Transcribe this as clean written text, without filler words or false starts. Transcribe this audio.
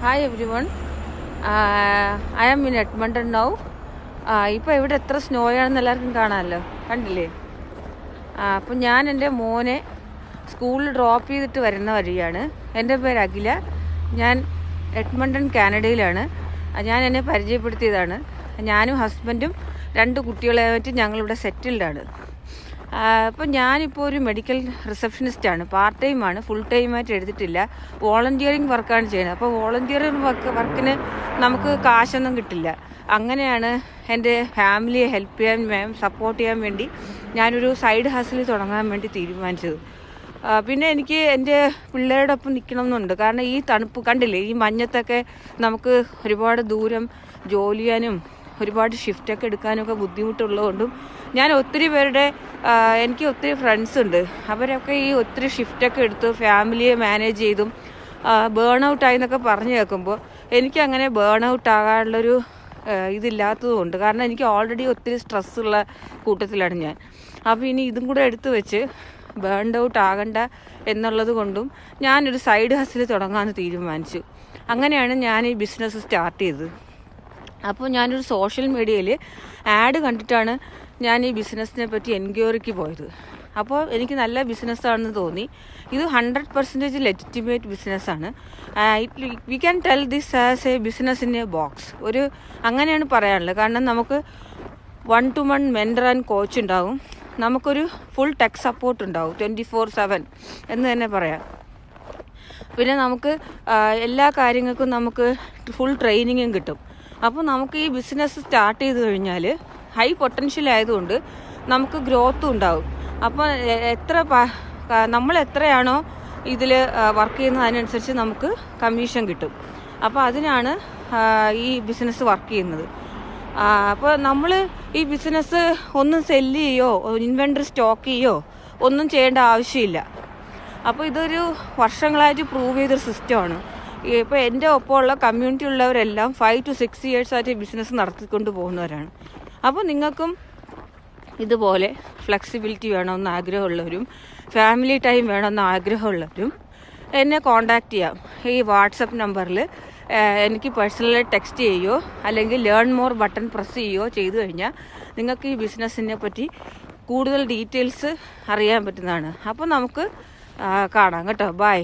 Hi everyone. I am in Edmonton now. ഇപ്പോൾ ഇവിടെ എത്ര സ്നോ ആണെന്ന് എല്ലാവർക്കും കാണാമല്ലോ, കണ്ടില്ലേ? അപ്പോൾ ഞാൻ എൻ്റെ മോനെ സ്കൂളിൽ ഡ്രോപ്പ് ചെയ്തിട്ട് വരുന്ന വഴിയാണ്. എൻ്റെ പേര് അഖില. ഞാൻ എഡ്മണ്ടൺ കാനഡയിലാണ്. ഞാൻ എന്നെ പരിചയപ്പെടുത്തിയതാണ്. ഞാനും ഹസ്ബൻഡും 2 കുട്ടികളായിട്ട് ഞങ്ങളിവിടെ സെറ്റിൽഡാണ്. അപ്പോൾ ഞാനിപ്പോൾ ഒരു മെഡിക്കൽ റിസപ്ഷനിസ്റ്റാണ്. പാർട്ട് ടൈമാണ്, ഫുൾ ടൈമായിട്ട് എടുത്തിട്ടില്ല. വോളണ്ടിയറിങ് വർക്കാണ് ചെയ്യുന്നത്. അപ്പോൾ വോളണ്ടിയറിങ് വർക്കിന് നമുക്ക് കാശൊന്നും കിട്ടില്ല. അങ്ങനെയാണ് എൻ്റെ ഫാമിലിയെ ഹെൽപ്പ് ചെയ്യാൻ സപ്പോർട്ട് ചെയ്യാൻ വേണ്ടി ഞാനൊരു സൈഡ് ഹസിൽ തുടങ്ങാൻ വേണ്ടി തീരുമാനിച്ചത്. പിന്നെ എനിക്ക് എൻ്റെ പിള്ളേരുടെ ഒപ്പം നിൽക്കണം എന്നുണ്ട്. കാരണം ഈ തണുപ്പ് കണ്ടില്ലേ, ഈ മഞ്ഞത്തൊക്കെ നമുക്ക് ഒരുപാട് ദൂരം ജോലി ചെയ്യാനും ഒരുപാട് ഷിഫ്റ്റൊക്കെ എടുക്കാനൊക്കെ ബുദ്ധിമുട്ടുള്ളതുകൊണ്ടും ഞാൻ ഒത്തിരി പേരുടെ എനിക്ക് ഒത്തിരി ഫ്രണ്ട്സ് ഉണ്ട്. അവരൊക്കെ ഈ ഒത്തിരി ഷിഫ്റ്റൊക്കെ എടുത്ത് ഫാമിലിയെ മാനേജ് ചെയ്തും ബേൺ ഔട്ടായി എന്നൊക്കെ പറഞ്ഞു കേൾക്കുമ്പോൾ എനിക്കങ്ങനെ ബേൺ ഔട്ട് ആകാനുള്ളൊരു ഇതില്ലാത്തതുകൊണ്ട്, കാരണം എനിക്ക് ഓൾറെഡി ഒത്തിരി സ്ട്രെസ്സുള്ള കൂട്ടത്തിലാണ് ഞാൻ. അപ്പോൾ ഇനി ഇതും കൂടെ എടുത്തു വെച്ച് ബേൺഡ് ഔട്ട് ആകണ്ട എന്നുള്ളത് കൊണ്ടും ഞാനൊരു സൈഡ് ഹസിൽ തുടങ്ങാമെന്ന് തീരുമാനിച്ചു. അങ്ങനെയാണ് ഞാൻ ഈ ബിസിനസ് സ്റ്റാർട്ട് ചെയ്തത്. അപ്പോൾ ഞാനൊരു സോഷ്യൽ മീഡിയയിൽ ആഡ് കണ്ടിട്ടാണ് ഞാൻ ഈ ബിസിനസ്സിനെ പറ്റി എൻക്വയറിക്ക് പോയത്. അപ്പോൾ എനിക്ക് നല്ല ബിസിനസ്സാണെന്ന് തോന്നി. ഇത് 100% ലെജിറ്റിമേറ്റ് ബിസിനസ്സാണ്. We can tell this as A business in A box. അങ്ങനെയാണ് പറയാനുള്ളത്. കാരണം നമുക്ക് 1-to-1 മെൻറ്റർ ആൻഡ് കോച്ച് ഉണ്ടാവും. നമുക്കൊരു ഫുൾ ടെക് സപ്പോർട്ട് ഉണ്ടാവും 24/7 എന്ന് തന്നെ പറയാം. പിന്നെ നമുക്ക് എല്ലാ കാര്യങ്ങൾക്കും നമുക്ക് ഫുൾ ട്രെയിനിങ്ങും കിട്ടും. അപ്പോൾ നമുക്ക് ഈ ബിസിനസ് സ്റ്റാർട്ട് ചെയ്ത് കഴിഞ്ഞാൽ ഹൈ പൊട്ടൻഷ്യൽ ആയതുകൊണ്ട് നമുക്ക് ഗ്രോത്തും ഉണ്ടാവും. അപ്പോൾ നമ്മൾ എത്രയാണോ ഇതിൽ വർക്ക് ചെയ്യുന്നത് അതിനനുസരിച്ച് നമുക്ക് കമ്മീഷൻ കിട്ടും. അപ്പോൾ അതിനാണ് ഈ ബിസിനസ് വർക്ക് ചെയ്യുന്നത്. അപ്പോൾ നമ്മൾ ഈ ബിസിനസ് ഒന്നും സെല്ല് ചെയ്യോ ഇൻവെൻ്ററി സ്റ്റോക്ക് ചെയ്യോ ഒന്നും ചെയ്യേണ്ട ആവശ്യമില്ല. അപ്പോൾ ഇതൊരു വർഷങ്ങളായിട്ട് പ്രൂവ് ചെയ്തൊരു സിസ്റ്റമാണ്. ഇപ്പോൾ എൻ്റെ ഒപ്പമുള്ള കമ്മ്യൂണിറ്റി ഉള്ളവരെല്ലാം 5 to 6 years ആയിട്ട് ബിസിനസ് നടത്തിക്കൊണ്ട് പോകുന്നവരാണ്. അപ്പോൾ നിങ്ങൾക്കും ഇതുപോലെ ഫ്ലെക്സിബിലിറ്റി വേണമെന്ന് ആഗ്രഹമുള്ളവരും ഫാമിലി ടൈം വേണമെന്ന് ആഗ്രഹമുള്ളവരും എന്നെ കോൺടാക്റ്റ് ചെയ്യാം. ഈ വാട്സപ്പ് നമ്പറിൽ എനിക്ക് പേഴ്സണലി ടെക്സ്റ്റ് ചെയ്യുകയോ അല്ലെങ്കിൽ ലേൺ മോർ ബട്ടൺ പ്രസ് ചെയ്യുകയോ ചെയ്തു കഴിഞ്ഞാൽ നിങ്ങൾക്ക് ഈ ബിസിനസ്സിനെ പറ്റി കൂടുതൽ ഡീറ്റെയിൽസ് അറിയാൻ പറ്റുന്നതാണ്. അപ്പോൾ നമുക്ക് കാണാം കേട്ടോ. ബൈ.